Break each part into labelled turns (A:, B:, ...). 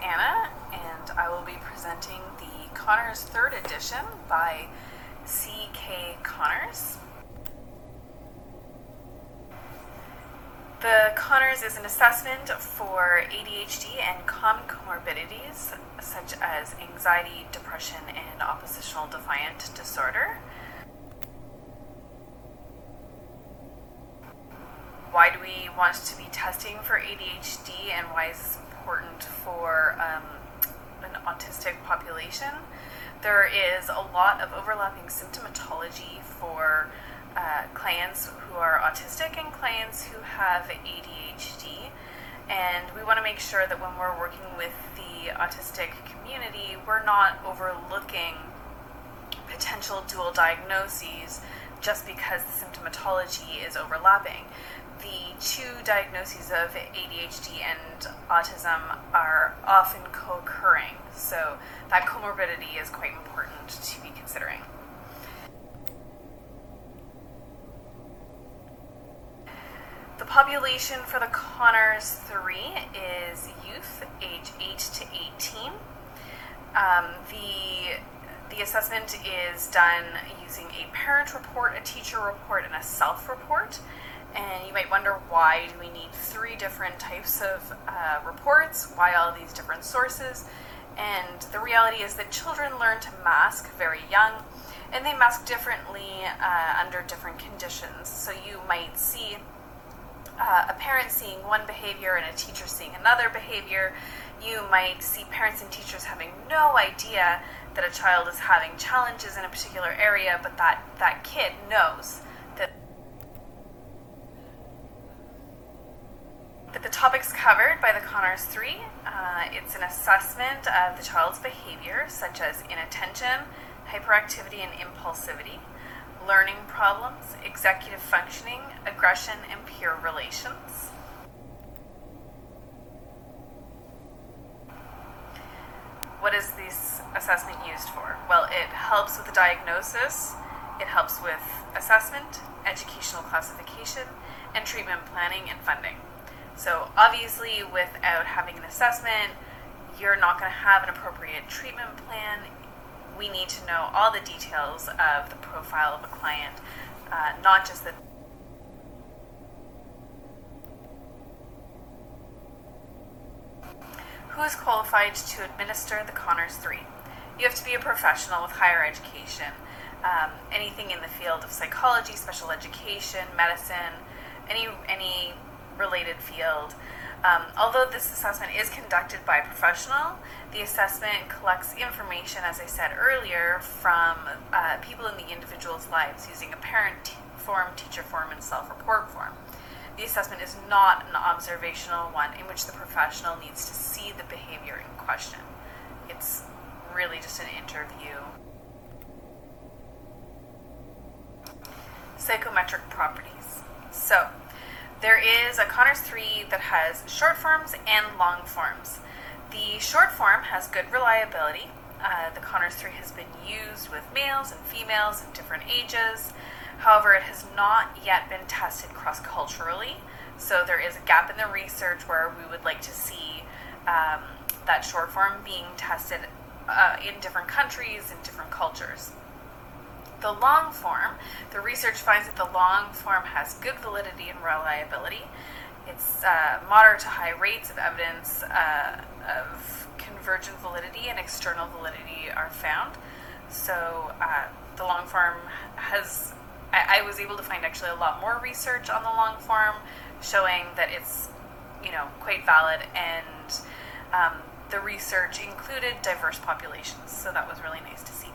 A: Anna, and I will be presenting the Conners 3rd edition by C.K. Conners. The Conners is an assessment for ADHD and common comorbidities such as anxiety, depression, and oppositional defiant disorder. Why do we want to be testing for ADHD, and why is this important for an autistic population? There is a lot of overlapping symptomatology for clients who are autistic and clients who have ADHD, and we want to make sure that when we're working with the autistic community, we're not overlooking potential dual diagnoses just because the symptomatology is overlapping. The two diagnoses of ADHD and autism are often co-occurring, so that comorbidity is quite important to be considering. The population for the Conners 3 is youth age 8 to 18. The assessment is done using a parent report, a teacher report, and a self-report. And you might wonder, why do we need 3 different types of reports? Why all these different sources? And the reality is that children learn to mask very young, and they mask differently under different conditions. So you might see a parent seeing one behavior and a teacher seeing another behavior. You might see parents and teachers having no idea that a child is having challenges in a particular area, but that kid knows that the topics covered by the Conners 3, it's an assessment of the child's behavior, such as inattention, hyperactivity and impulsivity, learning problems, executive functioning, aggression, and peer relations. What is this assessment used for? Well, it helps with the diagnosis, it helps with assessment, educational classification, and treatment planning and funding. So obviously, without having an assessment, you're not going to have an appropriate treatment plan. We need to know all the details of the profile of a client, not just the who is qualified to administer the Conners 3. You have to be a professional with higher education, anything in the field of psychology, special education, medicine, any related field. Although this assessment is conducted by a professional, the assessment collects information, as I said earlier, from people in the individual's lives using a parent form, teacher form, and self-report form. The assessment is not an observational one in which the professional needs to see the behavior in question. It's really just an interview. Psychometric properties. So, there is a Conners 3 that has short forms and long forms. The short form has good reliability. The Conners 3 has been used with males and females of different ages. However, it has not yet been tested cross-culturally, so there is a gap in the research where we would like to see that short form being tested in different countries and different cultures. The long form, the research finds that the long form has good validity and reliability. It's moderate to high rates of evidence of convergent validity and external validity are found. So the long form has, I was able to find actually a lot more research on the long form showing that it's, quite valid, and the research included diverse populations, so that was really nice to see.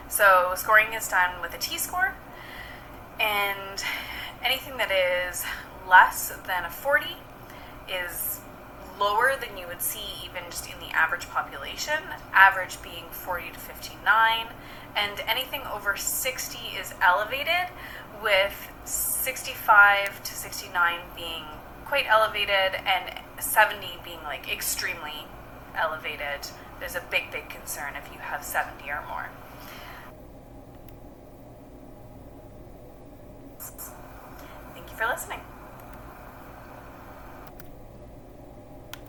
A: So scoring is done with a T-score, and anything that is less than a 40 is lower than you would see even just in the average population, average being 40 to 59, and anything over 60 is elevated, with 65 to 69 being quite elevated and 70 being like extremely elevated. There's a big concern if you have 70 or more. Thank you for listening.